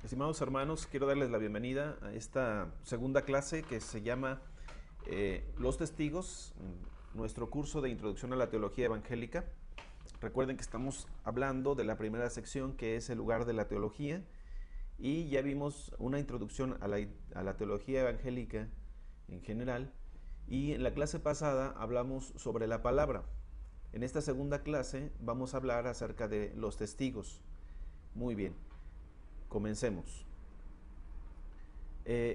Estimados hermanos, quiero darles la bienvenida a esta segunda clase que se llama Los Testigos, nuestro curso de Introducción a la Teología Evangélica. Recuerden que estamos hablando de la primera sección, que es el lugar de la teología, y ya vimos una introducción a la teología evangélica en general, y en la clase pasada hablamos sobre la palabra. En esta segunda clase vamos a hablar acerca de los testigos. Muy bien. Comencemos.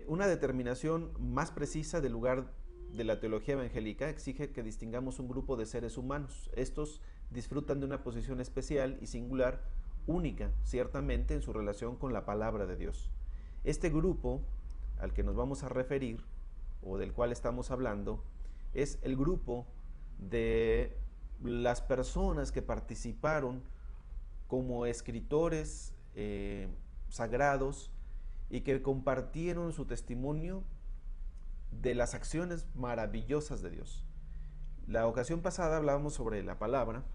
Una determinación más precisa del lugar de la teología evangélica exige que distingamos un grupo de seres humanos. Estos disfrutan de una posición especial y singular, única, ciertamente, en su relación con la palabra de Dios. Este grupo al que nos vamos a referir, o del cual estamos hablando, es el grupo de las personas que participaron como escritores sagrados y que compartieron su testimonio de las acciones maravillosas de Dios. La ocasión pasada hablábamos sobre la palabra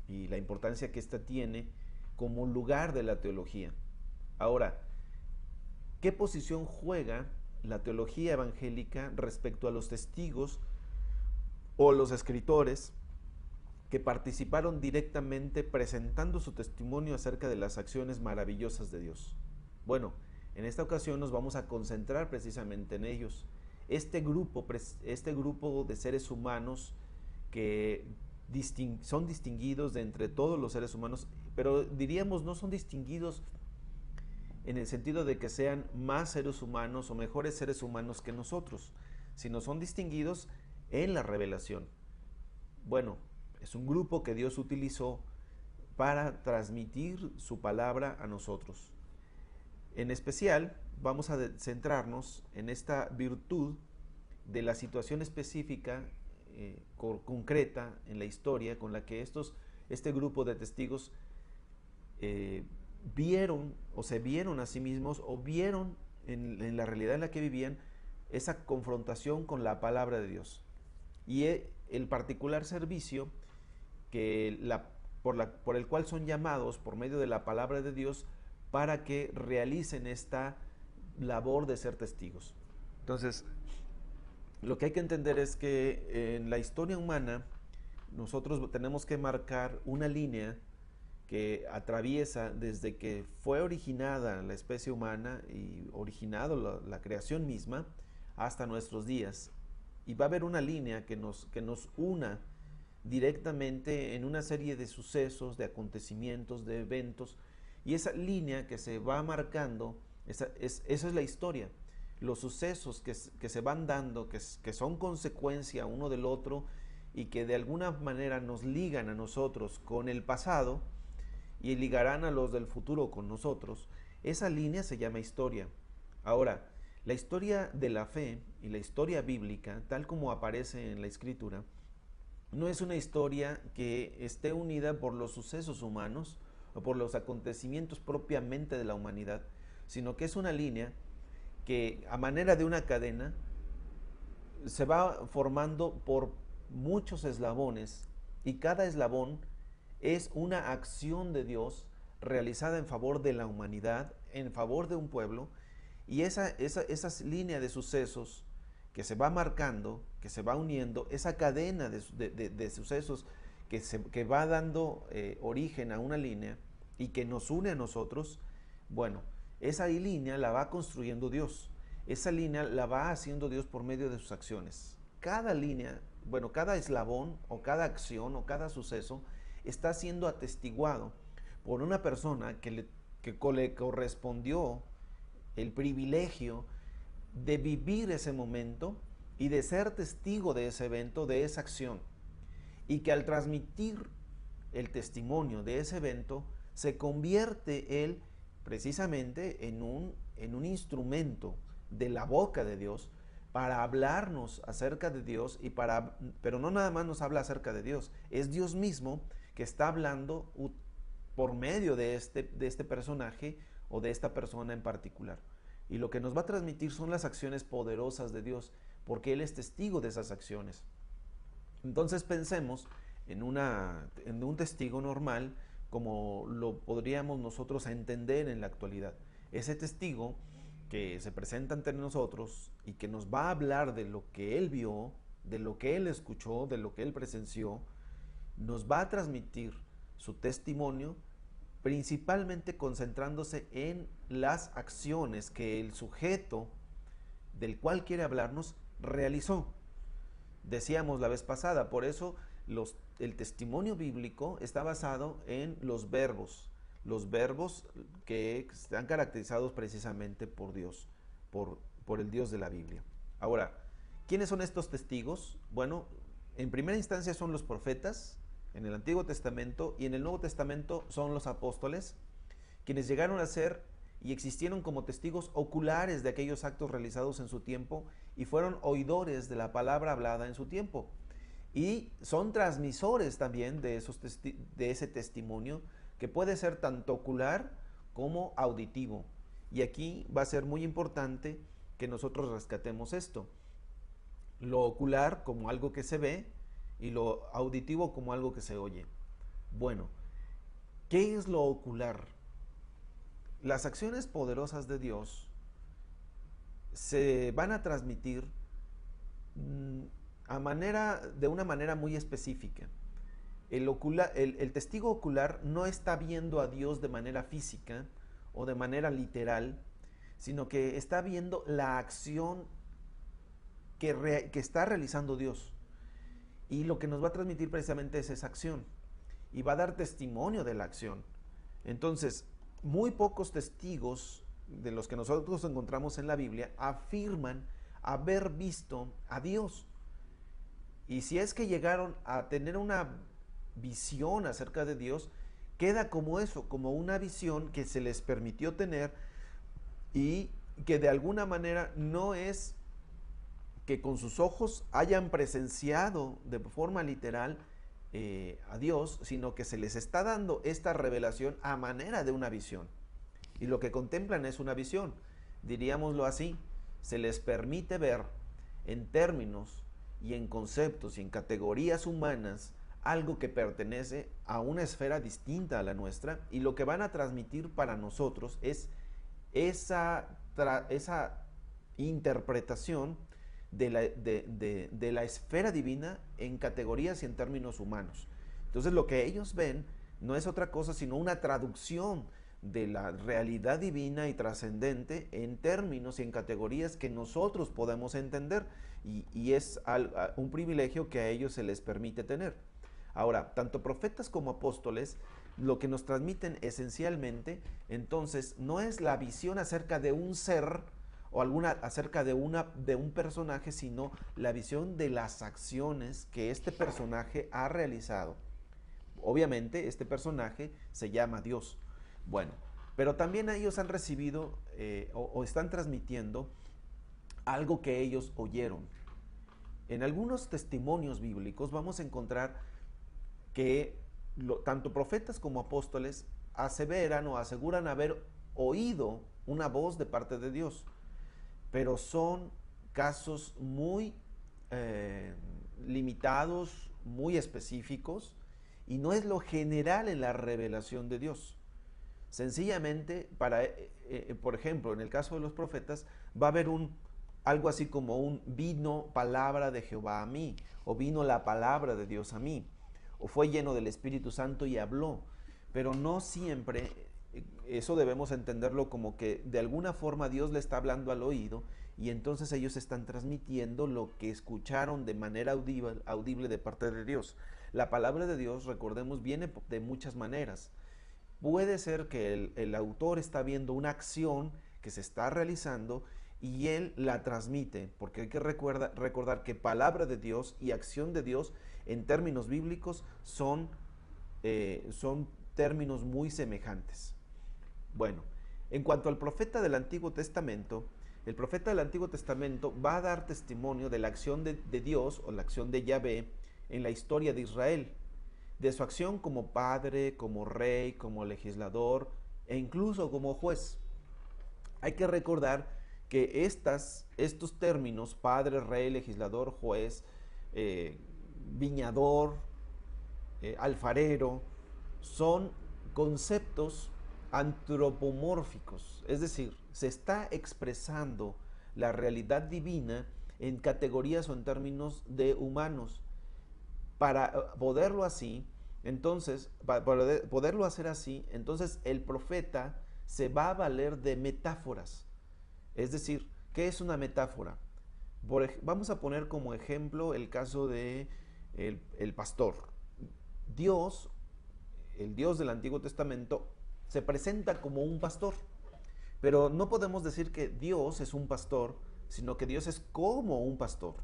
y la importancia que ésta tiene como lugar de la teología. Ahora, ¿qué posición juega la teología evangélica respecto a los testigos o los escritores que participaron directamente presentando su testimonio acerca de las acciones maravillosas de Dios? Bueno, en esta ocasión nos vamos a concentrar precisamente en ellos. Este grupo de seres humanos que son distinguidos de entre todos los seres humanos, pero diríamos no son distinguidos en el sentido de que sean más seres humanos o mejores seres humanos que nosotros, sino son distinguidos en la revelación. Bueno, es un grupo que Dios utilizó para transmitir su palabra a nosotros. En especial, vamos a centrarnos en esta virtud de la situación específica, concreta en la historia, con la que este grupo de testigos vieron o se vieron a sí mismos o vieron en la realidad en la que vivían esa confrontación con la palabra de Dios. Y el particular servicio por el cual son llamados por medio de la palabra de Dios para que realicen esta labor de ser testigos. Entonces, lo que hay que entender es que en la historia humana nosotros tenemos que marcar una línea que atraviesa desde que fue originada la especie humana y originado la creación misma hasta nuestros días. Y va a haber una línea que nos una directamente en una serie de sucesos, de acontecimientos, de eventos, y esa línea que se va marcando, esa es la historia. Los sucesos que se van dando, que son consecuencia uno del otro y que de alguna manera nos ligan a nosotros con el pasado y ligarán a los del futuro con nosotros, esa línea se llama historia. Ahora, la historia de la fe y la historia bíblica, tal como aparece en la Escritura, no es una historia que esté unida por los sucesos humanos o por los acontecimientos propiamente de la humanidad, sino que es una línea que a manera de una cadena se va formando por muchos eslabones y cada eslabón es una acción de Dios realizada en favor de la humanidad, en favor de un pueblo, y esa línea de sucesos que se va marcando, que se va uniendo, esa cadena de sucesos que va dando origen a una línea y que nos une a nosotros, bueno, esa línea la va construyendo Dios. Esa línea la va haciendo Dios por medio de sus acciones. Cada línea, bueno, cada eslabón o cada acción o cada suceso está siendo atestiguado por una persona que le correspondió el privilegio de vivir ese momento y de ser testigo de ese evento, de esa acción. Y que al transmitir el testimonio de ese evento, se convierte él precisamente en un instrumento de la boca de Dios para hablarnos acerca de Dios, pero no nada más nos habla acerca de Dios, es Dios mismo que está hablando por medio de este personaje o de esta persona en particular. Y lo que nos va a transmitir son las acciones poderosas de Dios, porque Él es testigo de esas acciones. Entonces pensemos en un testigo normal como lo podríamos nosotros entender en la actualidad. Ese testigo que se presenta ante nosotros y que nos va a hablar de lo que él vio, de lo que él escuchó, de lo que él presenció, nos va a transmitir su testimonio, principalmente concentrándose en las acciones que el sujeto del cual quiere hablarnos realizó. Decíamos la vez pasada, por eso el testimonio bíblico está basado en los verbos que están caracterizados precisamente por Dios, por el Dios de la Biblia. Ahora, ¿quiénes son estos testigos? Bueno, en primera instancia son los profetas, en el Antiguo Testamento, y en el Nuevo Testamento son los apóstoles, quienes llegaron a ser y existieron como testigos oculares de aquellos actos realizados en su tiempo y fueron oidores de la palabra hablada en su tiempo. Y son transmisores también de ese testimonio, que puede ser tanto ocular como auditivo. Y aquí va a ser muy importante que nosotros rescatemos esto. Lo ocular como algo que se ve y lo auditivo como algo que se oye. Bueno, ¿qué es lo ocular? Las acciones poderosas de Dios se van a transmitir de una manera muy específica. El testigo ocular no está viendo a Dios de manera física o de manera literal, sino que está viendo la acción que está realizando Dios. Y lo que nos va a transmitir precisamente es esa acción. Y va a dar testimonio de la acción. Entonces, muy pocos testigos de los que nosotros encontramos en la Biblia afirman haber visto a Dios. Y si es que llegaron a tener una visión acerca de Dios, queda como eso, como una visión que se les permitió tener y que de alguna manera no es que con sus ojos hayan presenciado de forma literal a Dios, sino que se les está dando esta revelación a manera de una visión. Y lo que contemplan es una visión, diríamoslo así, se les permite ver en términos y en conceptos y en categorías humanas algo que pertenece a una esfera distinta a la nuestra, y lo que van a transmitir para nosotros es esa interpretación de la esfera divina en categorías y en términos humanos. Entonces lo que ellos ven no es otra cosa sino una traducción de la realidad divina y trascendente en términos y en categorías que nosotros podemos entender, y es un privilegio que a ellos se les permite tener. Ahora, tanto profetas como apóstoles lo que nos transmiten esencialmente entonces no es la visión acerca de un ser o acerca de un personaje, sino la visión de las acciones que este personaje ha realizado. Obviamente este personaje se llama Dios. Bueno, pero también ellos han recibido o están transmitiendo algo que ellos oyeron. En algunos testimonios bíblicos vamos a encontrar que tanto profetas como apóstoles aseveran o aseguran haber oído una voz de parte de Dios, pero son casos muy limitados, muy específicos, y no es lo general en la revelación de Dios. Sencillamente, por ejemplo, en el caso de los profetas, va a haber algo así como vino palabra de Jehová a mí, o vino la palabra de Dios a mí, o fue lleno del Espíritu Santo y habló. Pero no siempre, eso debemos entenderlo como que de alguna forma Dios le está hablando al oído, y entonces ellos están transmitiendo lo que escucharon de manera audible de parte de Dios. La palabra de Dios, recordemos, viene de muchas maneras. Puede ser que el autor está viendo una acción que se está realizando y él la transmite, porque hay que recordar que palabra de Dios y acción de Dios en términos bíblicos son términos muy semejantes. Bueno, en cuanto al profeta del Antiguo Testamento, el profeta del Antiguo Testamento va a dar testimonio de la acción de Dios o la acción de Yahvé en la historia de Israel, de su acción como padre, como rey, como legislador e incluso como juez. Hay que recordar que estos términos, padre, rey, legislador, juez, viñador, alfarero, son conceptos antropomórficos, es decir, se está expresando la realidad divina en categorías o en términos de humanos. Para poderlo así, entonces, para poderlo hacer así, entonces el profeta se va a valer de metáforas. Es decir, ¿qué es una metáfora? Vamos a poner como ejemplo el caso de el pastor. Dios, el Dios del Antiguo Testamento, se presenta como un pastor. Pero no podemos decir que Dios es un pastor, sino que Dios es como un pastor.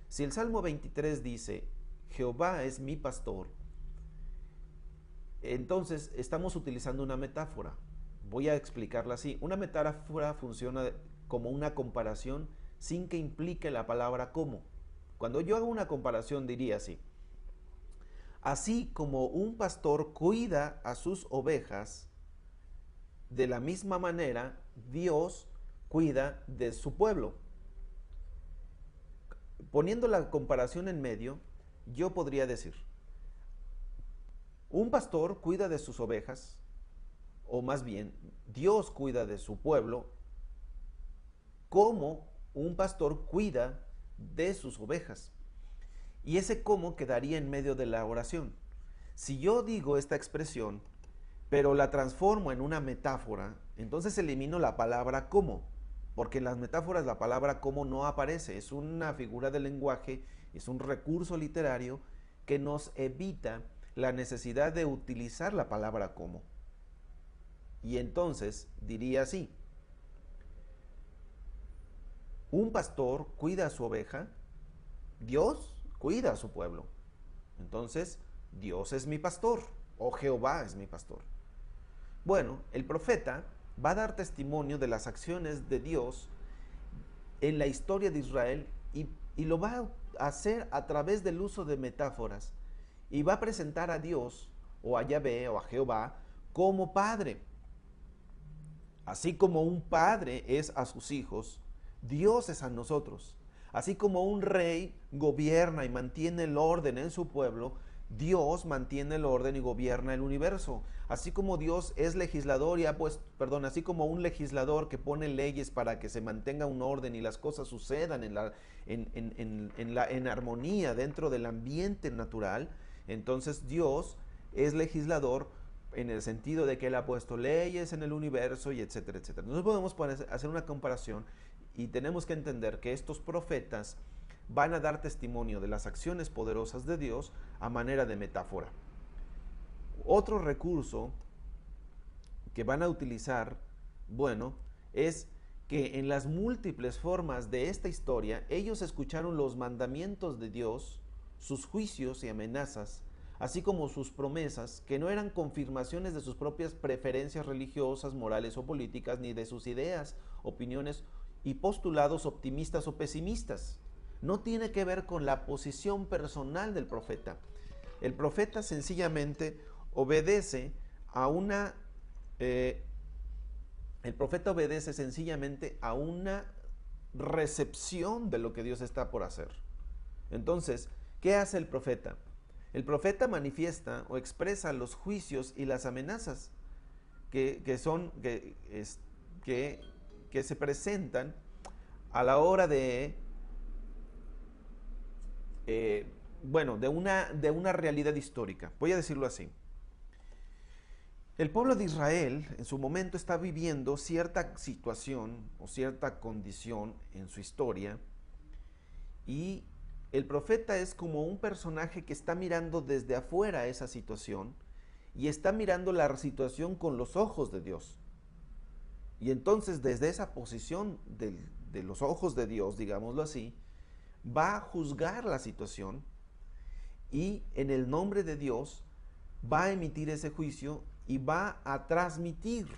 Si el Salmo 23 dice, Jehová es mi pastor, entonces estamos utilizando una metáfora. Voy a explicarla así. Una metáfora funciona como una comparación sin que implique la palabra como. Cuando yo hago una comparación diría así: así como un pastor cuida a sus ovejas, de la misma manera Dios cuida de su pueblo. Poniendo la comparación en medio, yo podría decir, un pastor cuida de sus ovejas, o más bien, Dios cuida de su pueblo, como un pastor cuida de sus ovejas. Y ese cómo quedaría en medio de la oración. Si yo digo esta expresión, pero la transformo en una metáfora, entonces elimino la palabra cómo, porque en las metáforas la palabra cómo no aparece. Es una figura del lenguaje, es un recurso literario que nos evita la necesidad de utilizar la palabra cómo. Y entonces diría así: un pastor cuida a su oveja, Dios cuida a su pueblo. Entonces, Dios es mi pastor, o Jehová es mi pastor. Bueno, el profeta va a dar testimonio de las acciones de Dios en la historia de Israel y lo va a hacer a través del uso de metáforas. Y va a presentar a Dios, o a Yahvé, o a Jehová, como padre. Así como un padre es a sus hijos, Dios es a nosotros. Así como un rey gobierna y mantiene el orden en su pueblo, Dios mantiene el orden y gobierna el universo. Así como Dios es legislador y así como un legislador que pone leyes para que se mantenga un orden y las cosas sucedan en armonía dentro del ambiente natural, entonces Dios es legislador en el sentido de que Él ha puesto leyes en el universo y etcétera, etcétera. Nosotros podemos hacer una comparación y tenemos que entender que estos profetas van a dar testimonio de las acciones poderosas de Dios a manera de metáfora. Otro recurso que van a utilizar, bueno, es que en las múltiples formas de esta historia, ellos escucharon los mandamientos de Dios, sus juicios y amenazas, así como sus promesas, que no eran confirmaciones de sus propias preferencias religiosas, morales o políticas, ni de sus ideas, opiniones y postulados optimistas o pesimistas. No tiene que ver con la posición personal del profeta. El profeta sencillamente obedece a una recepción de lo que Dios está por hacer. Entonces, ¿qué hace el profeta? El profeta manifiesta o expresa los juicios y las amenazas que se presentan a la hora de de una realidad histórica. Voy a decirlo así. El pueblo de Israel en su momento está viviendo cierta situación o cierta condición en su historia, y el profeta es como un personaje que está mirando desde afuera esa situación y está mirando la situación con los ojos de Dios. Y entonces desde esa posición de los ojos de Dios, digámoslo así, va a juzgar la situación y en el nombre de Dios va a emitir ese juicio y va a transmitir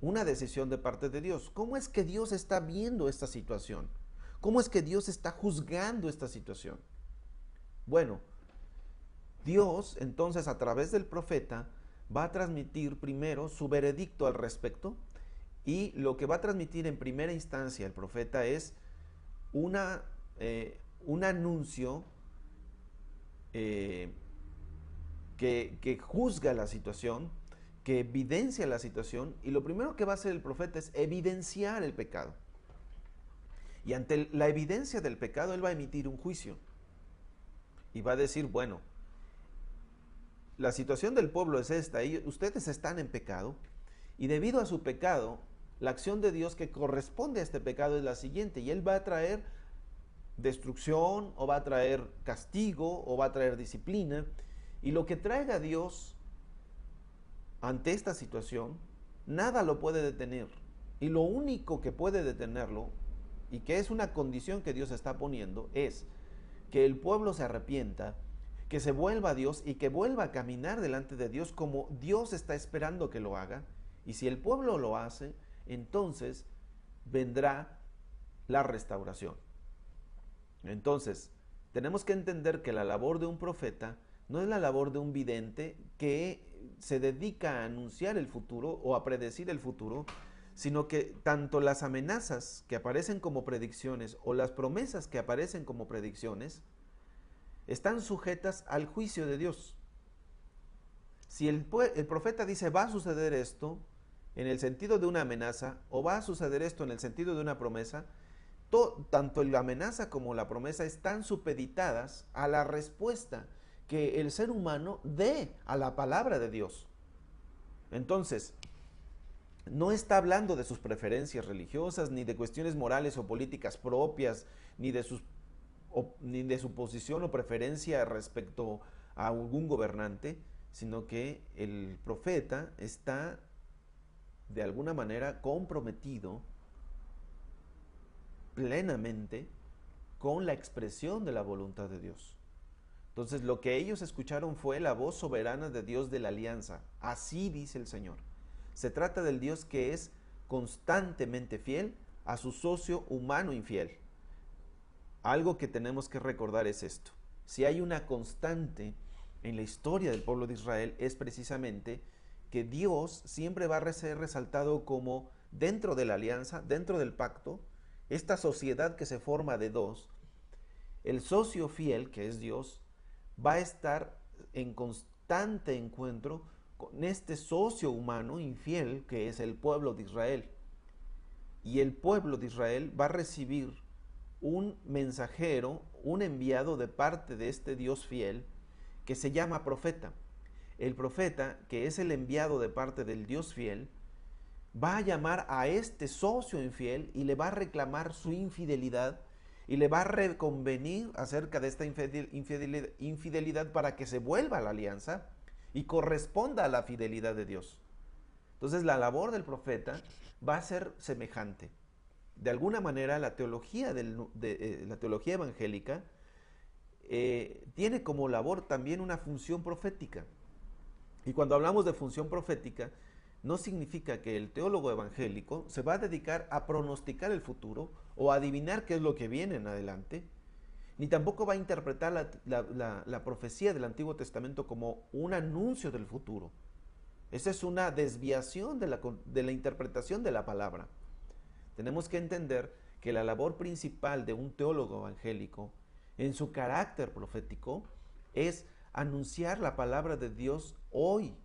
una decisión de parte de Dios. ¿Cómo es que Dios está viendo esta situación? ¿Cómo es que Dios está juzgando esta situación? Bueno, Dios entonces a través del profeta va a transmitir primero su veredicto al respecto, y lo que va a transmitir en primera instancia el profeta es un anuncio que juzga la situación, que evidencia la situación, y lo primero que va a hacer el profeta es evidenciar el pecado. Y ante la evidencia del pecado, él va a emitir un juicio. Y va a decir, bueno, la situación del pueblo es esta, ustedes están en pecado, y debido a su pecado, la acción de Dios que corresponde a este pecado es la siguiente, y él va a traer destrucción, o va a traer castigo, o va a traer disciplina, y lo que traiga Dios ante esta situación, nada lo puede detener, y lo único que puede detenerlo, y que es una condición que Dios está poniendo, es que el pueblo se arrepienta, que se vuelva a Dios y que vuelva a caminar delante de Dios como Dios está esperando que lo haga. Y si el pueblo lo hace, entonces vendrá la restauración. Entonces, tenemos que entender que la labor de un profeta no es la labor de un vidente que se dedica a anunciar el futuro o a predecir el futuro, sino que tanto las amenazas que aparecen como predicciones o las promesas que aparecen como predicciones están sujetas al juicio de Dios. Si el profeta dice va a suceder esto en el sentido de una amenaza o va a suceder esto en el sentido de una promesa, tanto la amenaza como la promesa están supeditadas a la respuesta que el ser humano dé a la palabra de Dios. Entonces, no está hablando de sus preferencias religiosas, ni de cuestiones morales o políticas propias, ni de su posición o preferencia respecto a algún gobernante, sino que el profeta está de alguna manera comprometido plenamente con la expresión de la voluntad de Dios. Entonces, lo que ellos escucharon fue la voz soberana de Dios de la alianza. Así dice el Señor. Se trata del Dios que es constantemente fiel a su socio humano infiel. Algo que tenemos que recordar es esto. Si hay una constante en la historia del pueblo de Israel, es precisamente que Dios siempre va a ser resaltado como dentro de la alianza, dentro del pacto, esta sociedad que se forma de dos, el socio fiel, que es Dios, va a estar en constante encuentro con este socio humano infiel que es el pueblo de Israel. Y el pueblo de Israel va a recibir un mensajero, un enviado de parte de este Dios fiel que se llama profeta. El profeta, que es el enviado de parte del Dios fiel, va a llamar a este socio infiel y le va a reclamar su infidelidad y le va a reconvenir acerca de esta infidelidad para que se vuelva a la alianza y corresponda a la fidelidad de Dios. Entonces la labor del profeta va a ser semejante. De alguna manera la teología, la teología evangélica tiene como labor también una función profética. Y cuando hablamos de función profética, no significa que el teólogo evangélico se va a dedicar a pronosticar el futuro o a adivinar qué es lo que viene en adelante, ni tampoco va a interpretar la profecía del Antiguo Testamento como un anuncio del futuro. Esa es una desviación de la interpretación de la palabra. Tenemos que entender que la labor principal de un teólogo evangélico, en su carácter profético, es anunciar la palabra de Dios hoy.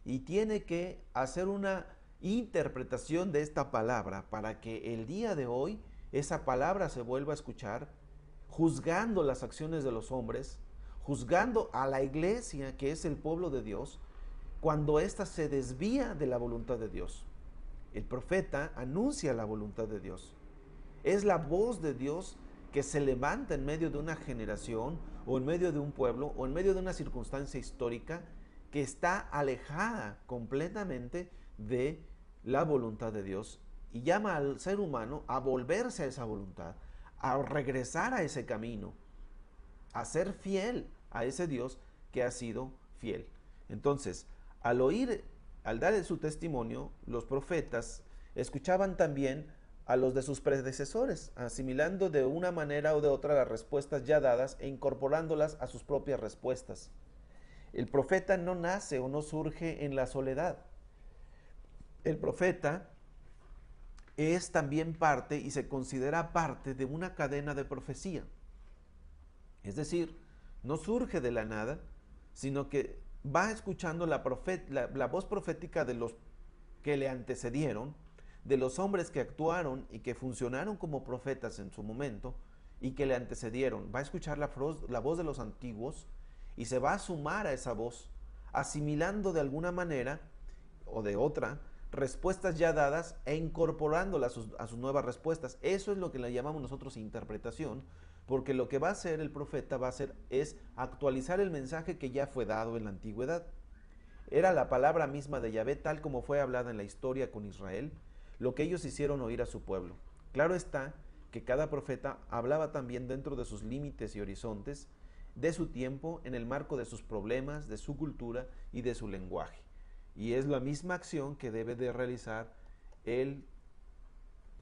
Y tiene que hacer una interpretación de esta palabra para que el día de hoy esa palabra se vuelva a escuchar, juzgando las acciones de los hombres, juzgando a la iglesia, que es el pueblo de Dios, cuando ésta se desvía de la voluntad de Dios. El profeta anuncia la voluntad de Dios. Es la voz de Dios que se levanta en medio de una generación, o en medio de un pueblo, o en medio de una circunstancia histórica que está alejada completamente de la voluntad de Dios, y llama al ser humano a volverse a esa voluntad, a regresar a ese camino, a ser fiel a ese Dios que ha sido fiel. Entonces, al dar su testimonio, los profetas escuchaban también a los de sus predecesores, asimilando de una manera o de otra las respuestas ya dadas e incorporándolas a sus propias respuestas. El profeta no nace o no surge en la soledad. El profeta es también parte y se considera parte de una cadena de profecía. Es decir, no surge de la nada, sino que va escuchando la voz profética de los que le antecedieron, de los hombres que actuaron y que funcionaron como profetas en su momento y que le antecedieron. Va a escuchar la voz de los antiguos y se va a sumar a esa voz, asimilando de alguna manera o de otra respuestas ya dadas e incorporándolas a sus nuevas respuestas. Eso es lo que le llamamos nosotros interpretación, porque lo que va a hacer el profeta es actualizar el mensaje que ya fue dado en la antigüedad. Era la palabra misma de Yahvé tal como fue hablada en la historia con Israel, lo que ellos hicieron oír a su pueblo. Claro está que cada profeta hablaba también dentro de sus límites y horizontes, de su tiempo, en el marco de sus problemas, de su cultura y de su lenguaje. Y es la misma acción que debe de realizar el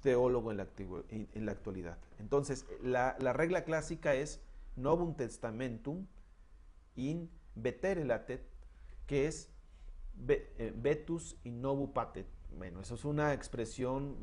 teólogo en la actualidad. Entonces, la regla clásica es Novum Testamentum in vetere latet, que es vetus in novo patet. Bueno, eso es una expresión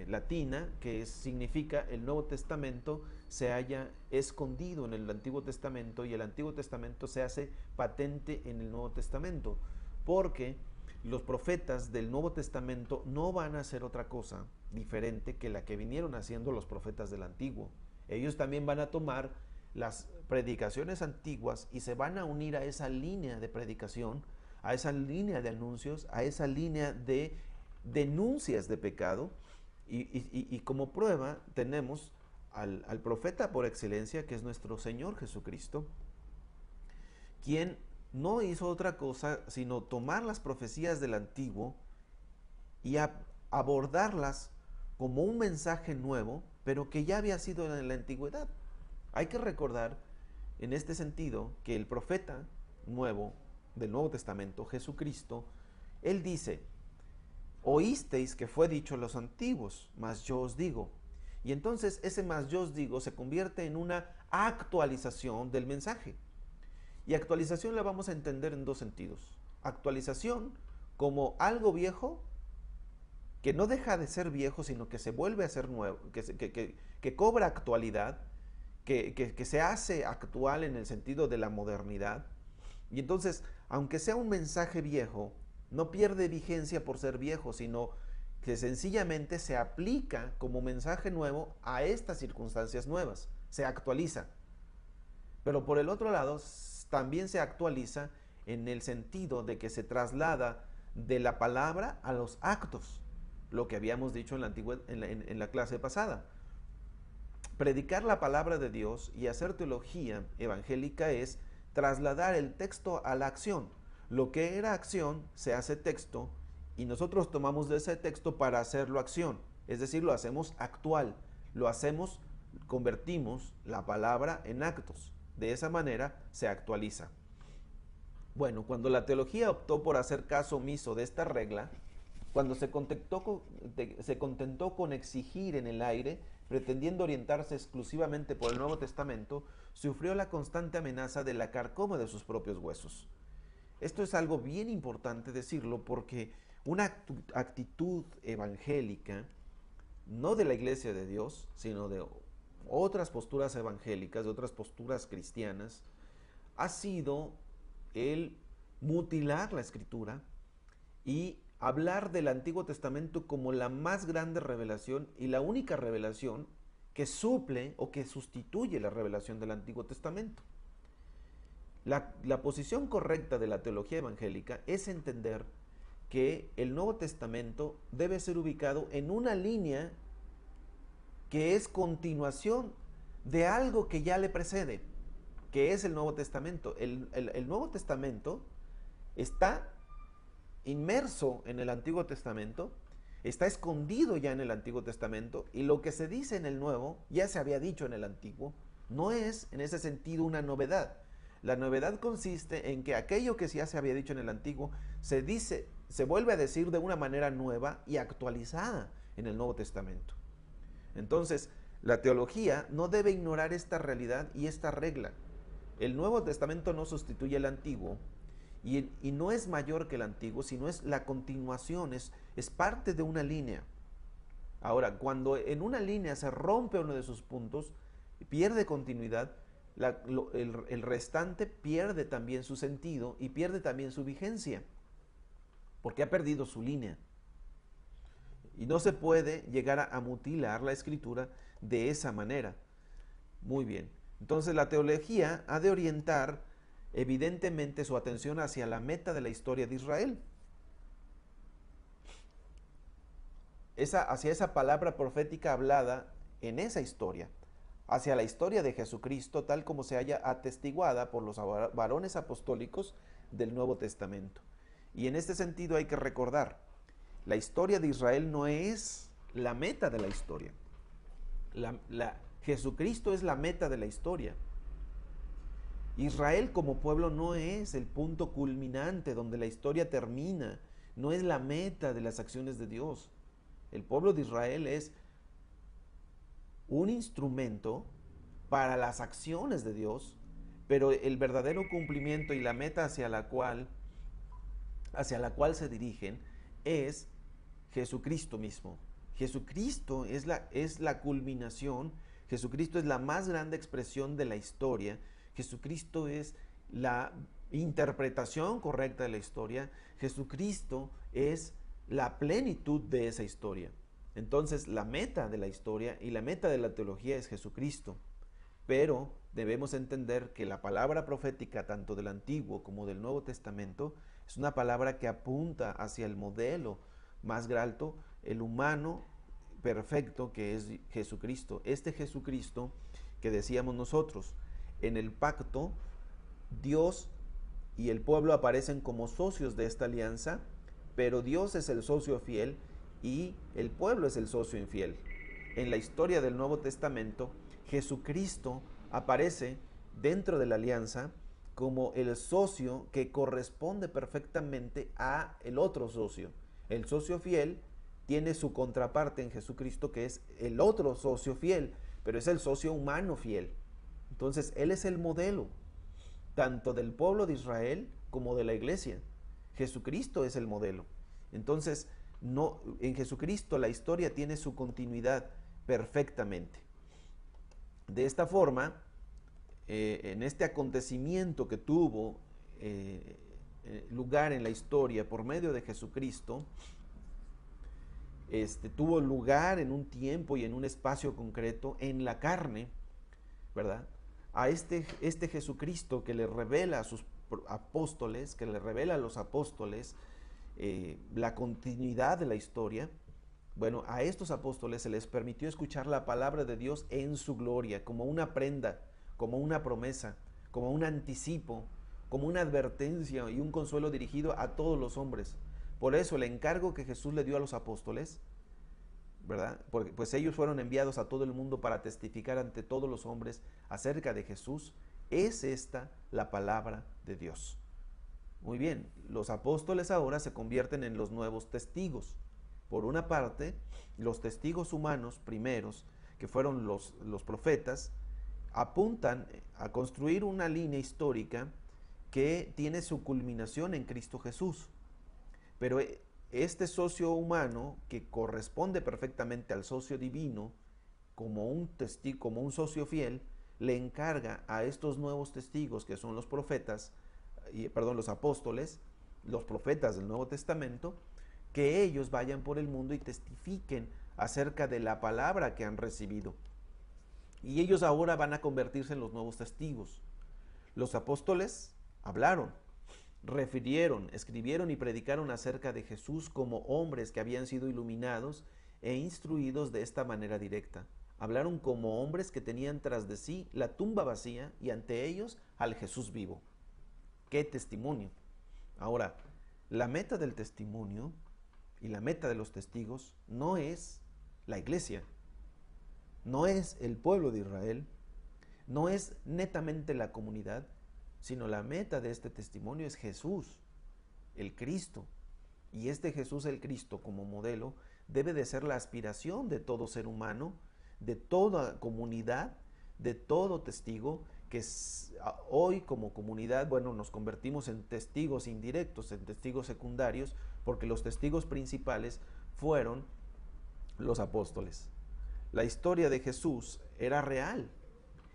latina que significa el Nuevo Testamento se halla escondido en el Antiguo Testamento y el Antiguo Testamento se hace patente en el Nuevo Testamento, porque los profetas del Nuevo Testamento no van a hacer otra cosa diferente que la que vinieron haciendo los profetas del Antiguo. Ellos también van a tomar las predicaciones antiguas y se van a unir a esa línea de predicación, a esa línea de anuncios, a esa línea de denuncias de pecado, y como prueba tenemos al profeta por excelencia, que es nuestro Señor Jesucristo, quien no hizo otra cosa sino tomar las profecías del Antiguo y abordarlas como un mensaje nuevo, pero que ya había sido en la antigüedad. Hay que recordar en este sentido que el profeta nuevo del Nuevo Testamento, Jesucristo, él dice: oísteis que fue dicho a los antiguos, mas yo os digo. Y entonces ese mas yo os digo se convierte en una actualización del mensaje. Y actualización la vamos a entender en dos sentidos. Actualización como algo viejo que no deja de ser viejo, sino que se vuelve a ser nuevo, que cobra actualidad, que se hace actual en el sentido de la modernidad. Y entonces, aunque sea un mensaje viejo, no pierde vigencia por ser viejo, sino que sencillamente se aplica como mensaje nuevo a estas circunstancias nuevas, se actualiza. Pero por el otro lado, también se actualiza en el sentido de que se traslada de la palabra a los actos, lo que habíamos dicho en la clase pasada. Predicar la palabra de Dios y hacer teología evangélica es trasladar el texto a la acción. Lo que era acción se hace texto y nosotros tomamos de ese texto para hacerlo acción. Es decir, lo hacemos actual, convertimos la palabra en actos. De esa manera se actualiza. Bueno, cuando la teología optó por hacer caso omiso de esta regla, cuando se contentó con exigir en el aire, pretendiendo orientarse exclusivamente por el Nuevo Testamento, sufrió la constante amenaza de la carcoma de sus propios huesos. Esto es algo bien importante decirlo, porque una actitud evangélica, no de la Iglesia de Dios, sino de otras posturas evangélicas, de otras posturas cristianas, ha sido el mutilar la Escritura y hablar del Antiguo Testamento como la más grande revelación y la única revelación que suple o que sustituye la revelación del Antiguo Testamento. La posición correcta de la teología evangélica es entender que el Nuevo Testamento debe ser ubicado en una línea que es continuación de algo que ya le precede, que es el Nuevo Testamento. El Nuevo Testamento está inmerso en el Antiguo Testamento, está escondido ya en el Antiguo Testamento, y lo que se dice en el Nuevo ya se había dicho en el Antiguo. No es en ese sentido una novedad. La novedad consiste en que aquello que ya se había dicho en el Antiguo se vuelve a decir de una manera nueva y actualizada en el Nuevo Testamento. Entonces, la teología no debe ignorar esta realidad y esta regla. El Nuevo Testamento no sustituye el Antiguo, y no es mayor que el Antiguo, sino es la continuación, es parte de una línea. Ahora, cuando en una línea se rompe uno de sus puntos, pierde continuidad, el restante pierde también su sentido y pierde también su vigencia, porque ha perdido su línea. Y no se puede llegar a mutilar la escritura de esa manera. Muy bien. Entonces la teología ha de orientar evidentemente su atención hacia la meta de la historia de Israel. Hacia esa palabra profética hablada en esa historia, hacia la historia de Jesucristo tal como se haya atestiguada por los varones apostólicos del Nuevo Testamento. Y en este sentido hay que recordar, la historia de Israel no es la meta de la historia. Jesucristo es la meta de la historia. Israel como pueblo no es el punto culminante donde la historia termina, no es la meta de las acciones de Dios. El pueblo de Israel es un instrumento para las acciones de Dios, pero el verdadero cumplimiento y la meta hacia la cual se dirigen es Jesucristo mismo. Jesucristo es la culminación, Jesucristo es la más grande expresión de la historia, Jesucristo es la interpretación correcta de la historia, Jesucristo es la plenitud de esa historia. Entonces, la meta de la historia y la meta de la teología es Jesucristo. Pero debemos entender que la palabra profética, tanto del Antiguo como del Nuevo Testamento, es una palabra que apunta hacia el modelo más alto, el humano perfecto que es Jesucristo. Este Jesucristo que decíamos nosotros, en el pacto, Dios y el pueblo aparecen como socios de esta alianza, pero Dios es el socio fiel y el pueblo es el socio infiel. En la historia del Nuevo Testamento, Jesucristo aparece dentro de la alianza como el socio que corresponde perfectamente a el otro socio. El socio fiel tiene su contraparte en Jesucristo, que es el otro socio fiel, pero es el socio humano fiel. Entonces, Él es el modelo, tanto del pueblo de Israel como de la iglesia. Jesucristo es el modelo. Entonces, en Jesucristo la historia tiene su continuidad perfectamente. De esta forma, en este acontecimiento que tuvo lugar en la historia por medio de Jesucristo, tuvo lugar en un tiempo y en un espacio concreto, en la carne, ¿verdad? A este Jesucristo que le revela a sus apóstoles, que le revela a los apóstoles la continuidad de la historia. Bueno, a estos apóstoles se les permitió escuchar la palabra de Dios en su gloria, como una prenda, como una promesa, como un anticipo, como una advertencia y un consuelo dirigido a todos los hombres. Por eso el encargo que Jesús le dio a los apóstoles, ¿verdad? Porque pues ellos fueron enviados a todo el mundo para testificar ante todos los hombres acerca de Jesús. Es esta la palabra de Dios. Muy bien, los apóstoles ahora se convierten en los nuevos testigos. Por una parte, los testigos humanos primeros, que fueron los profetas, apuntan a construir una línea histórica que tiene su culminación en Cristo Jesús. Pero este socio humano, que corresponde perfectamente al socio divino, como un testigo, como un socio fiel, le encarga a estos nuevos testigos, que son los profetas, los apóstoles, los profetas del Nuevo Testamento, que ellos vayan por el mundo y testifiquen acerca de la palabra que han recibido. Y ellos ahora van a convertirse en los nuevos testigos. Los apóstoles hablaron, refirieron, escribieron y predicaron acerca de Jesús como hombres que habían sido iluminados e instruidos de esta manera directa. Hablaron como hombres que tenían tras de sí la tumba vacía y ante ellos al Jesús vivo. ¡Qué testimonio! Ahora, la meta del testimonio y la meta de los testigos no es la iglesia, no es el pueblo de Israel, no es netamente la comunidad, sino la meta de este testimonio es Jesús, el Cristo. Y este Jesús, el Cristo, como modelo, debe de ser la aspiración de todo ser humano, de toda comunidad, de todo testigo, que hoy como comunidad, bueno, nos convertimos en testigos indirectos, en testigos secundarios, porque los testigos principales fueron los apóstoles. La historia de Jesús era real.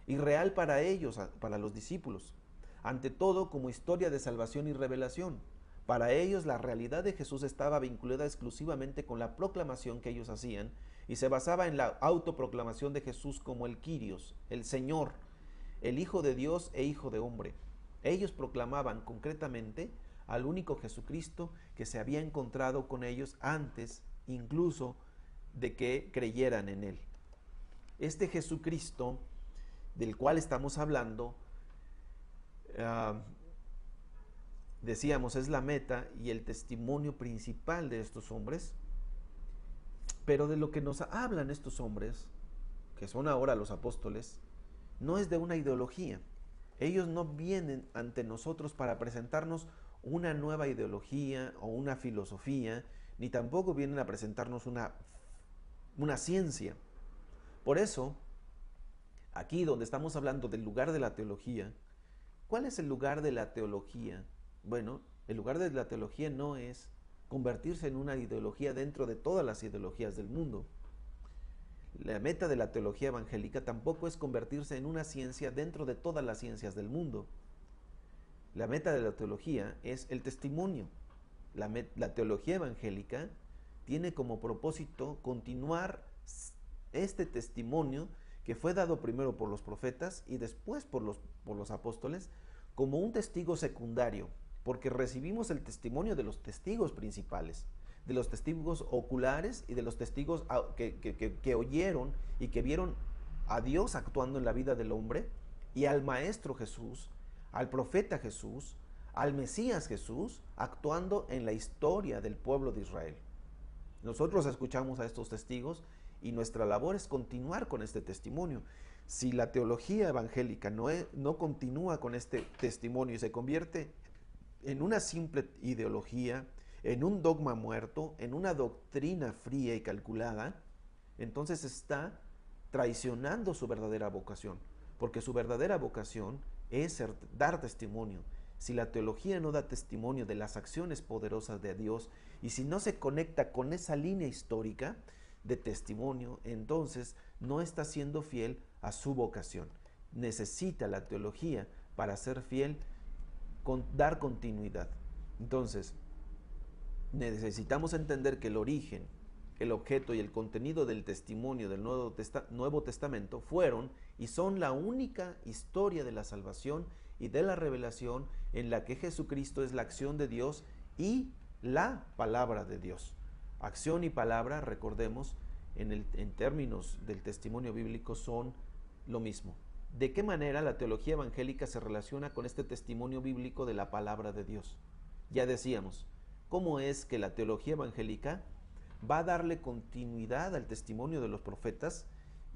y real para ellos, para los discípulos. Ante todo, como historia de salvación y revelación. Para ellos la realidad de Jesús estaba vinculada exclusivamente con la proclamación que ellos hacían y se basaba en la autoproclamación de Jesús como el Kyrios, el Señor, el Hijo de Dios e Hijo de hombre. Ellos proclamaban concretamente al único Jesucristo que se había encontrado con ellos antes incluso de que creyeran en Él. Este Jesucristo del cual estamos hablando, decíamos, es la meta y el testimonio principal de estos hombres, pero de lo que nos hablan estos hombres, que son ahora los apóstoles, no es de una ideología. Ellos no vienen ante nosotros para presentarnos una nueva ideología o una filosofía, ni tampoco vienen a presentarnos una ciencia. Por eso, aquí donde estamos hablando del lugar de la teología, ¿cuál es el lugar de la teología? Bueno, el lugar de la teología no es convertirse en una ideología dentro de todas las ideologías del mundo. La meta de la teología evangélica tampoco es convertirse en una ciencia dentro de todas las ciencias del mundo. La meta de la teología es el testimonio. La teología evangélica tiene como propósito continuar este testimonio que fue dado primero por los profetas y después por los apóstoles como un testigo secundario, porque recibimos el testimonio de los testigos principales, de los testigos oculares y de los testigos que oyeron y que vieron a Dios actuando en la vida del hombre y al Maestro Jesús, al profeta Jesús, al Mesías Jesús, actuando en la historia del pueblo de Israel. Nosotros escuchamos a estos testigos y nuestra labor es continuar con este testimonio. Si la teología evangélica no continúa con este testimonio y se convierte en una simple ideología, en un dogma muerto, en una doctrina fría y calculada, entonces está traicionando su verdadera vocación, porque su verdadera vocación es dar testimonio. Si la teología no da testimonio de las acciones poderosas de Dios y si no se conecta con esa línea histórica de testimonio, entonces no está siendo fiel a su vocación. Necesita la teología para ser fiel, dar continuidad. Entonces, necesitamos entender que el origen, el objeto y el contenido del testimonio del Nuevo Testamento fueron y son la única historia de la salvación y de la revelación en la que Jesucristo es la acción de Dios y la palabra de Dios. Acción y palabra, recordemos, en términos del testimonio bíblico son lo mismo. ¿De qué manera la teología evangélica se relaciona con este testimonio bíblico de la palabra de Dios? Ya decíamos, ¿cómo es que la teología evangélica va a darle continuidad al testimonio de los profetas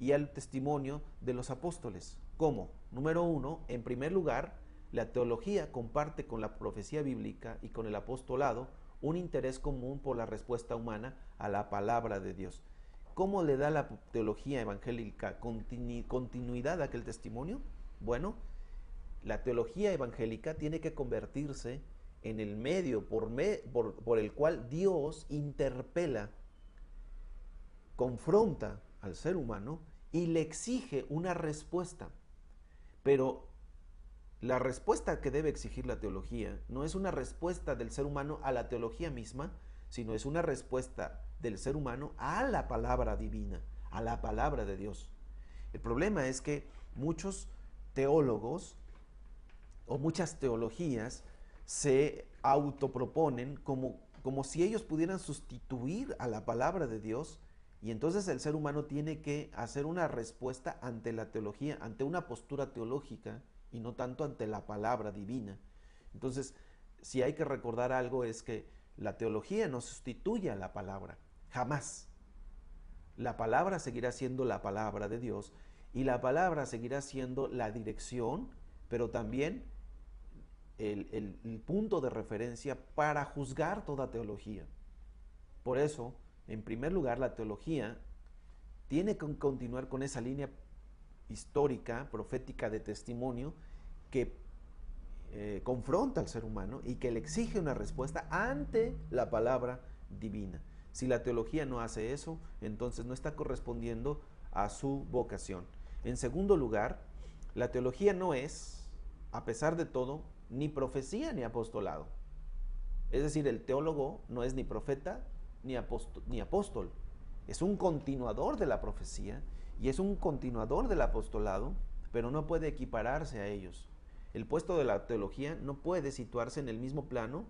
y al testimonio de los apóstoles? ¿Cómo? Número uno, en primer lugar, la teología comparte con la profecía bíblica y con el apostolado un interés común por la respuesta humana a la palabra de Dios. ¿Cómo le da la teología evangélica continuidad a aquel testimonio? Bueno, la teología evangélica tiene que convertirse en el medio por el cual Dios interpela, confronta al ser humano y le exige una respuesta. Pero la respuesta que debe exigir la teología no es una respuesta del ser humano a la teología misma, sino es una respuesta del ser humano a la palabra divina, a la palabra de Dios. El problema es que muchos teólogos o muchas teologías se autoproponen como si ellos pudieran sustituir a la palabra de Dios, y entonces el ser humano tiene que hacer una respuesta ante la teología, ante una postura teológica y no tanto ante la palabra divina. Entonces, si hay que recordar algo es que la teología no sustituye a la palabra, jamás. La palabra seguirá siendo la palabra de Dios y la palabra seguirá siendo la dirección, pero también el punto de referencia para juzgar toda teología. Por eso, en primer lugar, la teología tiene que continuar con esa línea histórica, profética de testimonio que confronta al ser humano y que le exige una respuesta ante la palabra divina. Si la teología no hace eso, entonces no está correspondiendo a su vocación. En segundo lugar, La teología no es, a pesar de todo, ni profecía ni apostolado. Es decir, el teólogo no es ni profeta ni apóstol. Es un continuador de la profecía y es un continuador del apostolado, pero no puede equipararse a ellos. El puesto de la teología no puede situarse en el mismo plano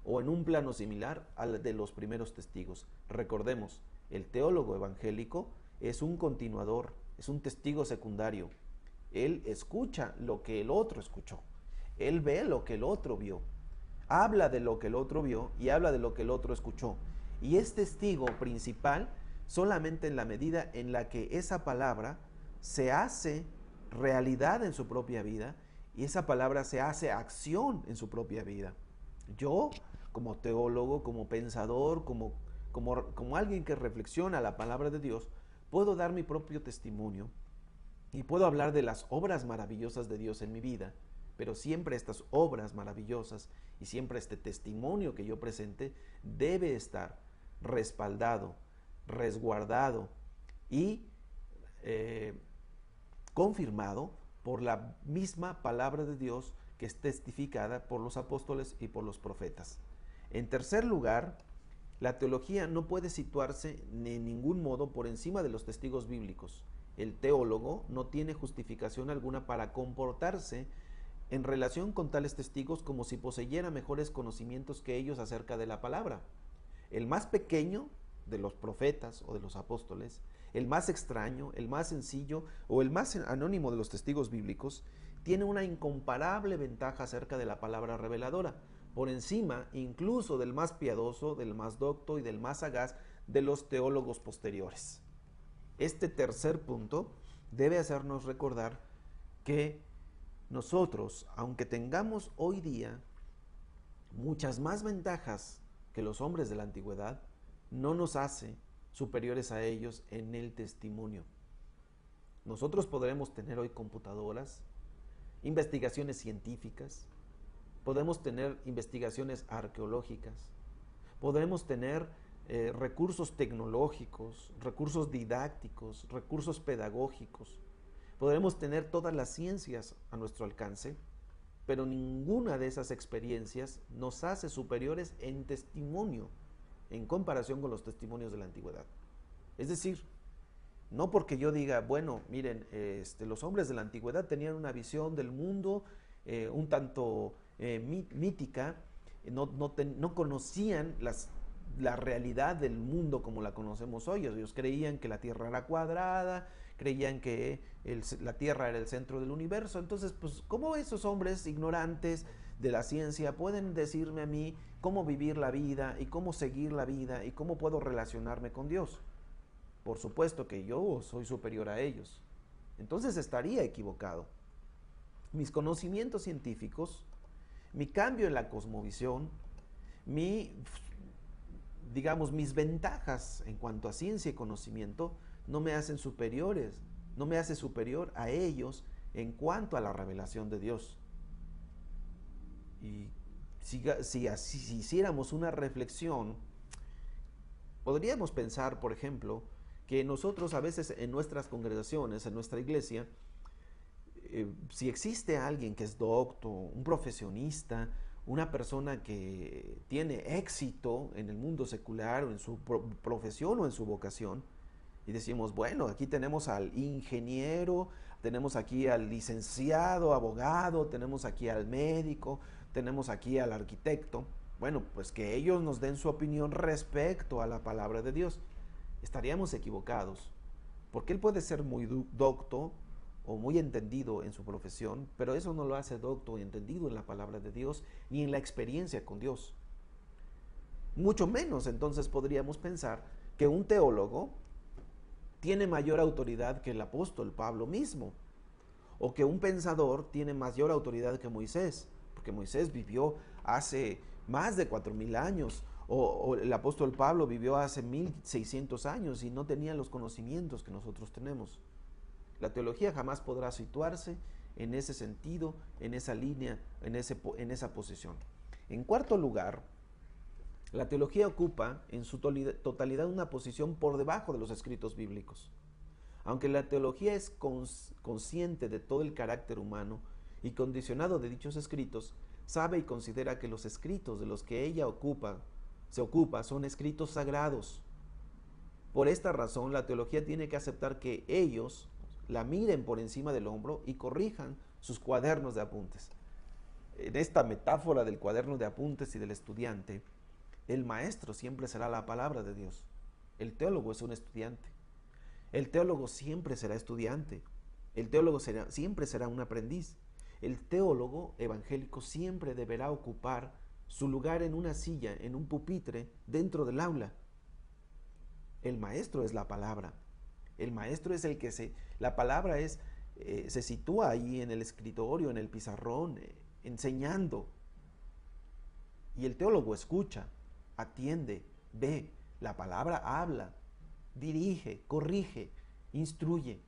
o en un plano similar al de los primeros testigos. Recordemos, el teólogo evangélico es un continuador, es un testigo secundario. Él escucha lo que el otro escuchó. Él ve lo que el otro vio. Habla de lo que el otro vio y habla de lo que el otro escuchó. Y es testigo principal solamente en la medida en la que esa palabra se hace realidad en su propia vida y esa palabra se hace acción en su propia vida. Yo, como teólogo, como pensador, como alguien que reflexiona la palabra de Dios, puedo dar mi propio testimonio y puedo hablar de las obras maravillosas de Dios en mi vida, pero siempre estas obras maravillosas y siempre este testimonio que yo presente debe estar respaldado, resguardado y confirmado por la misma palabra de Dios que es testificada por los apóstoles y por los profetas. En tercer lugar, la teología no puede situarse de ningún modo por encima de los testigos bíblicos. El teólogo no tiene justificación alguna para comportarse en relación con tales testigos como si poseyera mejores conocimientos que ellos acerca de la palabra. El más pequeño de los profetas o de los apóstoles, el más extraño, el más sencillo o el más anónimo de los testigos bíblicos, tiene una incomparable ventaja acerca de la palabra reveladora, por encima incluso del más piadoso, del más docto y del más sagaz de los teólogos posteriores. Este tercer punto debe hacernos recordar que nosotros, aunque tengamos hoy día muchas más ventajas que los hombres de la antigüedad, no nos hace superiores a ellos en el testimonio. Nosotros podremos tener hoy computadoras, investigaciones científicas, podemos tener investigaciones arqueológicas, podemos tener recursos tecnológicos, recursos didácticos, recursos pedagógicos, podremos tener todas las ciencias a nuestro alcance, pero ninguna de esas experiencias nos hace superiores en testimonio en comparación con los testimonios de la antigüedad. Es decir, no porque yo diga, bueno, miren, los hombres de la antigüedad tenían una visión del mundo un tanto mítica, no conocían la realidad del mundo como la conocemos hoy. Ellos creían que la Tierra era cuadrada, creían que la Tierra era el centro del universo. Entonces, pues, ¿cómo esos hombres ignorantes de la ciencia pueden decirme a mí cómo vivir la vida y cómo seguir la vida y cómo puedo relacionarme con Dios? Por supuesto que yo soy superior a ellos. Entonces estaría equivocado. Mis conocimientos científicos, mi cambio en la cosmovisión, mis ventajas en cuanto a ciencia y conocimiento no me hacen superiores, no me hace superior a ellos en cuanto a la revelación de Dios. Y si hiciéramos una reflexión, podríamos pensar, por ejemplo, que nosotros a veces en nuestras congregaciones, en nuestra iglesia, si existe alguien que es docto, un profesionista, una persona que tiene éxito en el mundo secular o en su profesión o en su vocación, y decimos, bueno, aquí tenemos al ingeniero, tenemos aquí al licenciado, abogado, tenemos aquí al médico, tenemos aquí al arquitecto. Bueno, pues que ellos nos den su opinión respecto a la palabra de Dios. Estaríamos equivocados, porque él puede ser muy docto o muy entendido en su profesión, pero eso no lo hace docto y entendido en la palabra de Dios ni en la experiencia con Dios. Mucho menos entonces podríamos pensar que un teólogo tiene mayor autoridad que el apóstol Pablo mismo, o que un pensador tiene mayor autoridad que Moisés, porque Moisés vivió hace más de 4000 años, o el apóstol Pablo vivió hace 1600 años y no tenía los conocimientos que nosotros tenemos. La teología jamás podrá situarse en ese sentido, en esa línea, en esa posición. En cuarto lugar, la teología ocupa en su totalidad una posición por debajo de los escritos bíblicos. Aunque la teología es consciente de todo el carácter humano y condicionado de dichos escritos, sabe y considera que los escritos de los que ella se ocupa son escritos sagrados. Por esta razón, la teología tiene que aceptar que ellos la miren por encima del hombro y corrijan sus cuadernos de apuntes. En esta metáfora del cuaderno de apuntes y del estudiante, el maestro siempre será la palabra de Dios. El teólogo es un estudiante. El teólogo siempre será estudiante. El teólogo siempre será un aprendiz. El teólogo evangélico siempre deberá ocupar su lugar en una silla, en un pupitre, dentro del aula. El maestro es la palabra. El maestro es el que la palabra se sitúa ahí en el escritorio, en el pizarrón, enseñando. Y el teólogo escucha, atiende, ve. La palabra habla, dirige, corrige, instruye.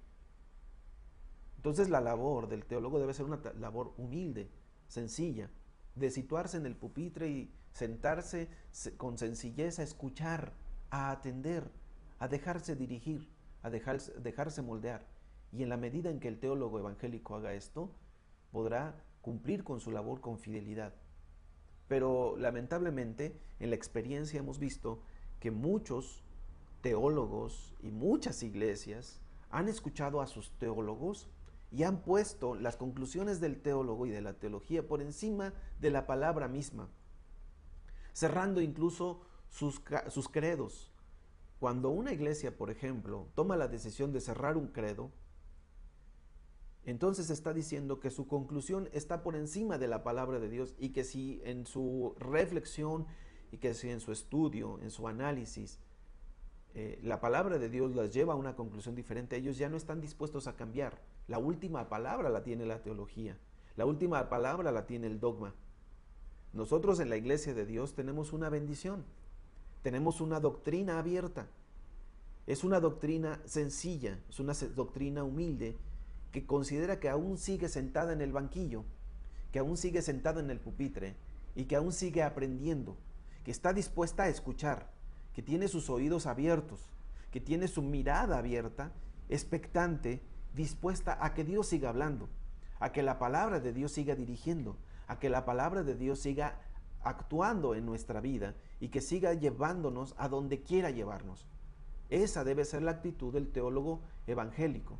Entonces la labor del teólogo debe ser una labor humilde, sencilla, de situarse en el pupitre y sentarse con sencillez a escuchar, a atender, a dejarse dirigir, a dejarse moldear. Y en la medida en que el teólogo evangélico haga esto, podrá cumplir con su labor con fidelidad. Pero lamentablemente en la experiencia hemos visto que muchos teólogos y muchas iglesias han escuchado a sus teólogos y han puesto las conclusiones del teólogo y de la teología por encima de la palabra misma, cerrando incluso sus credos. Cuando una iglesia, por ejemplo, toma la decisión de cerrar un credo, entonces está diciendo que su conclusión está por encima de la palabra de Dios y que si en su reflexión y que si en su estudio, en su análisis, la palabra de Dios las lleva a una conclusión diferente, ellos ya no están dispuestos a cambiar. La última palabra la tiene la teología, la última palabra la tiene el dogma. Nosotros en la iglesia de Dios tenemos una bendición, tenemos una doctrina abierta, es una doctrina sencilla, es una doctrina humilde que considera que aún sigue sentada en el banquillo, que aún sigue sentada en el pupitre y que aún sigue aprendiendo, que está dispuesta a escuchar, que tiene sus oídos abiertos, que tiene su mirada abierta, expectante, dispuesta a que Dios siga hablando, a que la palabra de Dios siga dirigiendo, a que la palabra de Dios siga actuando en nuestra vida y que siga llevándonos a donde quiera llevarnos. Esa debe ser la actitud del teólogo evangélico,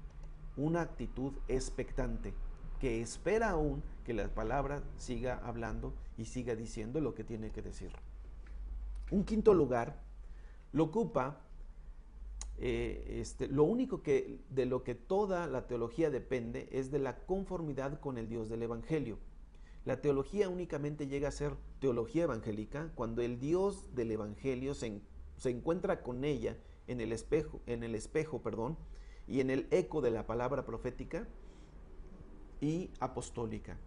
una actitud expectante, que espera aún que la palabra siga hablando y siga diciendo lo que tiene que decir. Un quinto lugar lo ocupa lo único de lo que toda la teología depende es de la conformidad con el Dios del Evangelio. La teología únicamente llega a ser teología evangélica cuando el Dios del Evangelio se encuentra con ella en el espejo, y en el eco de la palabra profética y apostólica.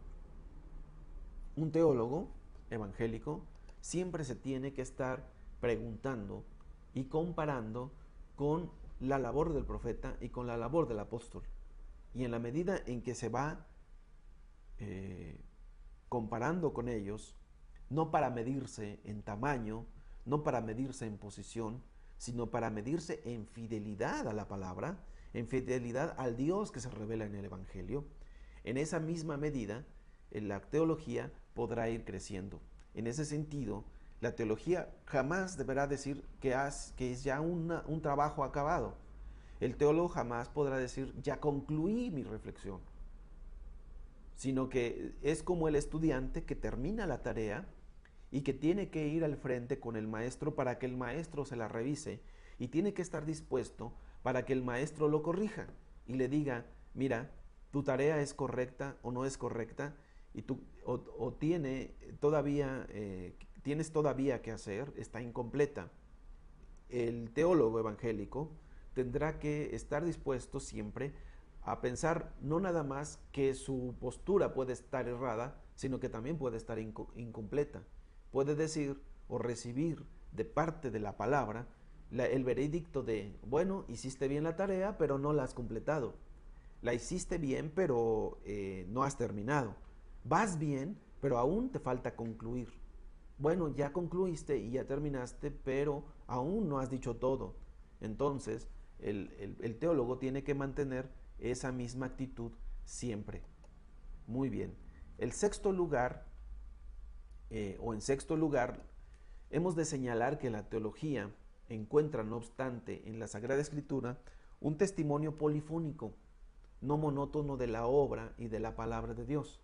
Un teólogo evangélico siempre se tiene que estar preguntando y comparando con la labor del profeta y con la labor del apóstol. Y en la medida en que se va comparando con ellos, no para medirse en tamaño, no para medirse en posición, sino para medirse en fidelidad a la palabra, en fidelidad al Dios que se revela en el Evangelio, en esa misma medida la teología podrá ir creciendo. En ese sentido, la teología jamás deberá decir que es ya un trabajo acabado. El teólogo jamás podrá decir, ya concluí mi reflexión, sino que es como el estudiante que termina la tarea y que tiene que ir al frente con el maestro para que el maestro se la revise y tiene que estar dispuesto para que el maestro lo corrija y le diga, mira, tu tarea es correcta o no es correcta y tienes todavía que hacer, está incompleta. El teólogo evangélico tendrá que estar dispuesto siempre a pensar no nada más que su postura puede estar errada, sino que también puede estar incompleta. Puede decir o recibir de parte de la palabra el veredicto de, bueno, hiciste bien la tarea, pero no la has completado. La hiciste bien, pero no has terminado. Vas bien, pero aún te falta concluir. Bueno, ya concluiste y ya terminaste, pero aún no has dicho todo. Entonces, el teólogo tiene que mantener esa misma actitud siempre. Muy bien. El sexto lugar, en sexto lugar, hemos de señalar que la teología encuentra, no obstante, en la Sagrada Escritura, un testimonio polifónico, no monótono de la obra y de la palabra de Dios.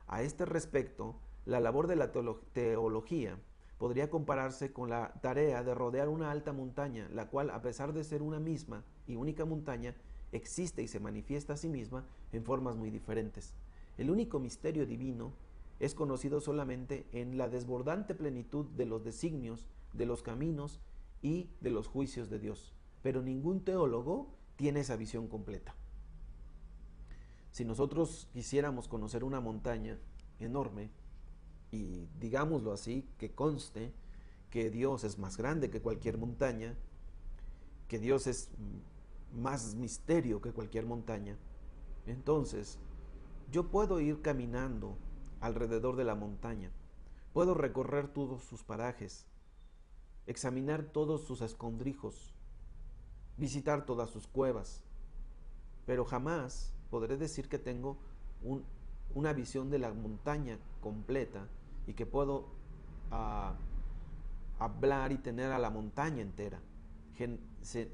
A este respecto, la labor de la teología podría compararse con la tarea de rodear una alta montaña, la cual, a pesar de ser una misma y única montaña, existe y se manifiesta a sí misma en formas muy diferentes. El único misterio divino es conocido solamente en la desbordante plenitud de los designios, de los caminos y de los juicios de Dios. Pero ningún teólogo tiene esa visión completa. Si nosotros quisiéramos conocer una montaña enorme, y digámoslo así, que conste que Dios es más grande que cualquier montaña, que Dios es más misterio que cualquier montaña, entonces yo puedo ir caminando alrededor de la montaña, puedo recorrer todos sus parajes, examinar todos sus escondrijos, visitar todas sus cuevas, pero jamás podré decir que tengo una visión de la montaña completa y que puedo hablar y tener a la montaña entera.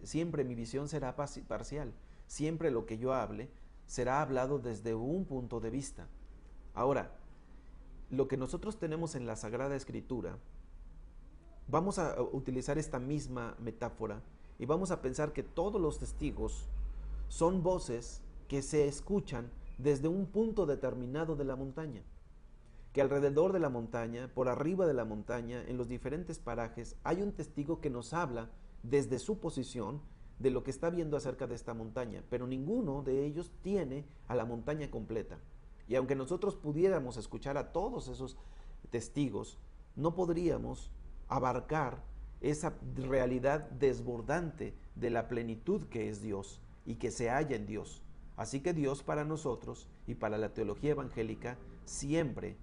Siempre mi visión será parcial, siempre lo que yo hable será hablado desde un punto de vista. Ahora, lo que nosotros tenemos en la Sagrada Escritura, vamos a utilizar esta misma metáfora y vamos a pensar que todos los testigos son voces que se escuchan desde un punto determinado de la montaña, que alrededor de la montaña, por arriba de la montaña, en los diferentes parajes, hay un testigo que nos habla desde su posición de lo que está viendo acerca de esta montaña, pero ninguno de ellos tiene a la montaña completa. Y aunque nosotros pudiéramos escuchar a todos esos testigos, no podríamos abarcar esa realidad desbordante de la plenitud que es Dios y que se halla en Dios. Así que Dios para nosotros y para la teología evangélica siempre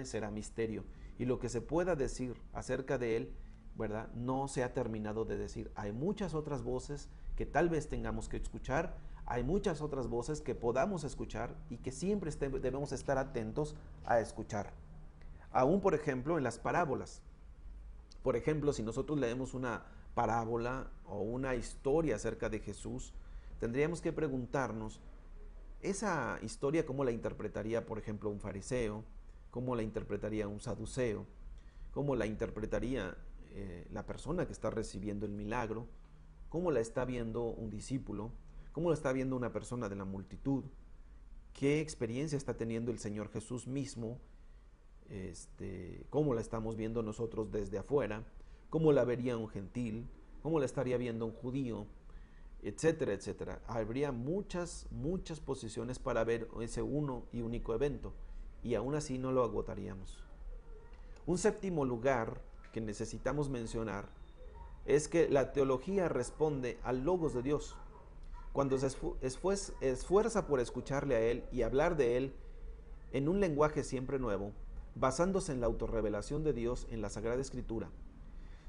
será misterio. Y lo que se pueda decir acerca de Él, ¿verdad?, no se ha terminado de decir. Hay muchas otras voces que tal vez tengamos que escuchar, hay muchas otras voces que podamos escuchar y que siempre debemos estar atentos a escuchar. Aún, por ejemplo, en las parábolas. Por ejemplo, si nosotros leemos una parábola o una historia acerca de Jesús, tendríamos que preguntarnos, esa historia, ¿cómo la interpretaría, por ejemplo, un fariseo? ¿Cómo la interpretaría un saduceo? ¿Cómo la interpretaría la persona que está recibiendo el milagro? ¿Cómo la está viendo un discípulo? ¿Cómo la está viendo una persona de la multitud? ¿Qué experiencia está teniendo el Señor Jesús mismo? ¿Cómo la estamos viendo nosotros desde afuera? ¿Cómo la vería un gentil? ¿Cómo la estaría viendo un judío? Etcétera, etcétera. Habría muchas posiciones para ver ese uno y único evento, y aún así no lo agotaríamos. Un séptimo lugar que necesitamos mencionar es que la teología responde al logos de Dios. Cuando se esfuerza por escucharle a Él y hablar de Él en un lenguaje siempre nuevo, basándose en la autorrevelación de Dios en la Sagrada Escritura.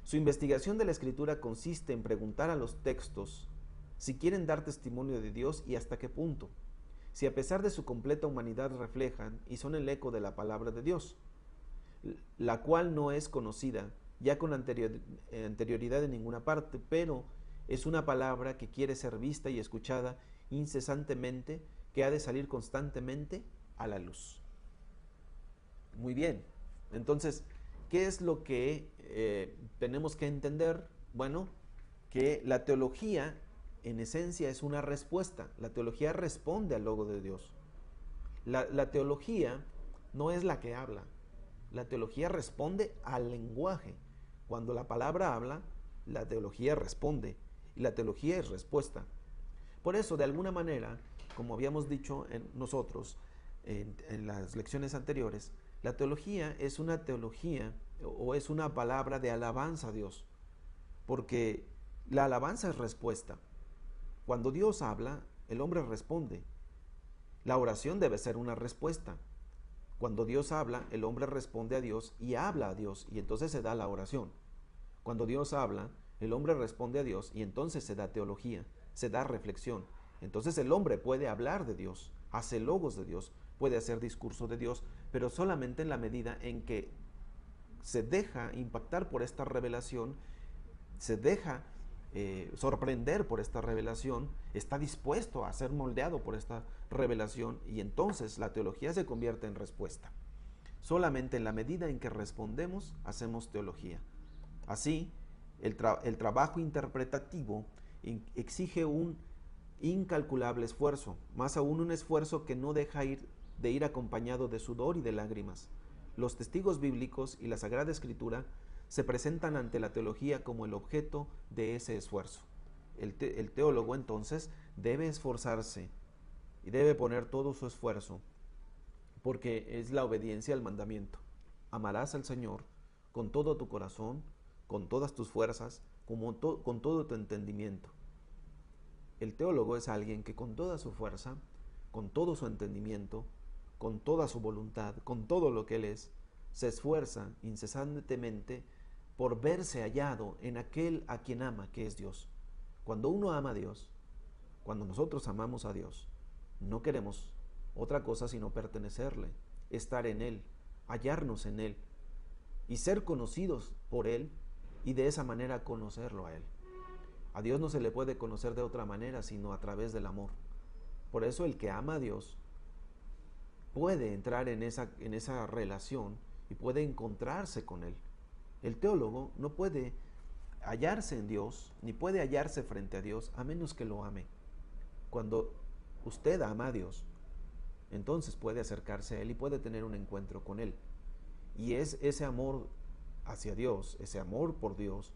Su investigación de la Escritura consiste en preguntar a los textos si quieren dar testimonio de Dios y hasta qué punto, si a pesar de su completa humanidad reflejan y son el eco de la palabra de Dios, la cual no es conocida ya con anterioridad en ninguna parte, pero es una palabra que quiere ser vista y escuchada incesantemente, que ha de salir constantemente a la luz. Muy bien, entonces, ¿qué es lo que tenemos que entender? Bueno, que la teología en esencia es una respuesta. La teología responde al logo de Dios. La teología no es la que habla. La teología responde al lenguaje. Cuando la palabra habla, la teología responde. Y la teología es respuesta. Por eso, de alguna manera, como habíamos dicho nosotros en las lecciones anteriores, la teología es una teología o es una palabra de alabanza a Dios. Porque la alabanza es respuesta. Cuando Dios habla, el hombre responde. La oración debe ser una respuesta. Cuando Dios habla, el hombre responde a Dios y habla a Dios, y entonces se da la oración. Cuando Dios habla, El hombre responde a Dios y entonces se da teología, se da reflexión. Entonces el hombre puede hablar de Dios, hace logos de Dios, puede hacer discurso de Dios, pero solamente en la medida en que se deja impactar por esta revelación, se deja sorprender por esta revelación, está dispuesto a ser moldeado por esta revelación y entonces la teología se convierte en respuesta. Solamente en la medida en que respondemos, hacemos teología. Así, el trabajo interpretativo exige un incalculable esfuerzo, más aún un esfuerzo que no deja de ir acompañado de sudor y de lágrimas. Los testigos bíblicos y la Sagrada Escritura se presentan ante la teología como el objeto de ese esfuerzo. El teólogo entonces debe esforzarse y debe poner todo su esfuerzo porque es la obediencia al mandamiento. Amarás al Señor con todo tu corazón, con todas tus fuerzas, con todo tu entendimiento. El teólogo es alguien que con toda su fuerza, con todo su entendimiento, con toda su voluntad, con todo lo que él es, se esfuerza incesantemente por verse hallado en aquel a quien ama, que es Dios. Cuando uno ama a Dios, cuando nosotros amamos a Dios, no queremos otra cosa sino pertenecerle, estar en Él, hallarnos en Él y ser conocidos por Él y de esa manera conocerlo a Él. A Dios no se le puede conocer de otra manera sino a través del amor. Por eso el que ama a Dios puede entrar en esa relación y puede encontrarse con Él. El teólogo no puede hallarse en Dios, ni puede hallarse frente a Dios, a menos que lo ame. Cuando usted ama a Dios, entonces puede acercarse a Él y puede tener un encuentro con Él. Y es ese amor hacia Dios, ese amor por Dios,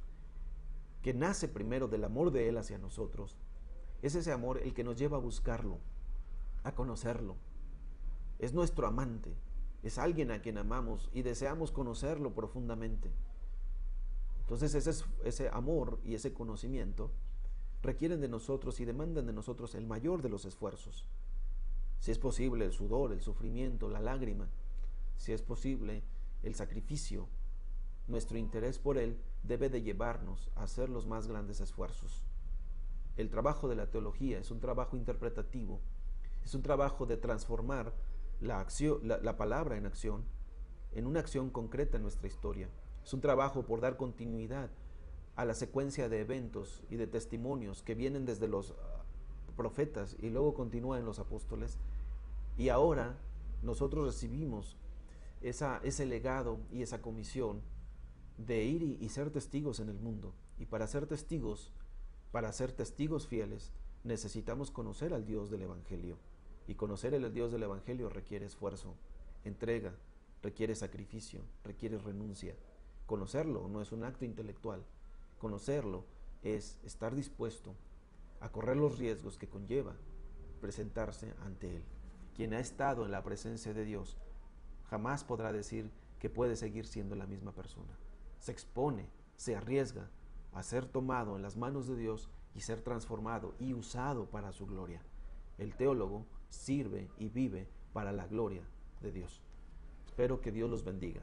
que nace primero del amor de Él hacia nosotros, es ese amor el que nos lleva a buscarlo, a conocerlo. Es nuestro amante, es alguien a quien amamos y deseamos conocerlo profundamente. Entonces ese amor y ese conocimiento requieren de nosotros y demandan de nosotros el mayor de los esfuerzos. Si es posible, el sudor, el sufrimiento, la lágrima. Si es posible, el sacrificio. Nuestro interés por Él debe de llevarnos a hacer los más grandes esfuerzos. El trabajo de la teología es un trabajo interpretativo, es un trabajo de transformar la palabra en acción, en una acción concreta en nuestra historia. Es un trabajo por dar continuidad a la secuencia de eventos y de testimonios que vienen desde los profetas y luego continúa en los apóstoles. Y ahora nosotros recibimos ese legado y esa comisión de ir y ser testigos en el mundo. Y para ser testigos fieles, necesitamos conocer al Dios del Evangelio. Y conocer al Dios del Evangelio requiere esfuerzo, entrega, requiere sacrificio, requiere renuncia. Conocerlo no es un acto intelectual. Conocerlo es estar dispuesto a correr los riesgos que conlleva presentarse ante Él. Quien ha estado en la presencia de Dios jamás podrá decir que puede seguir siendo la misma persona. Se expone, se arriesga a ser tomado en las manos de Dios y ser transformado y usado para su gloria. El teólogo sirve y vive para la gloria de Dios. Espero que Dios los bendiga.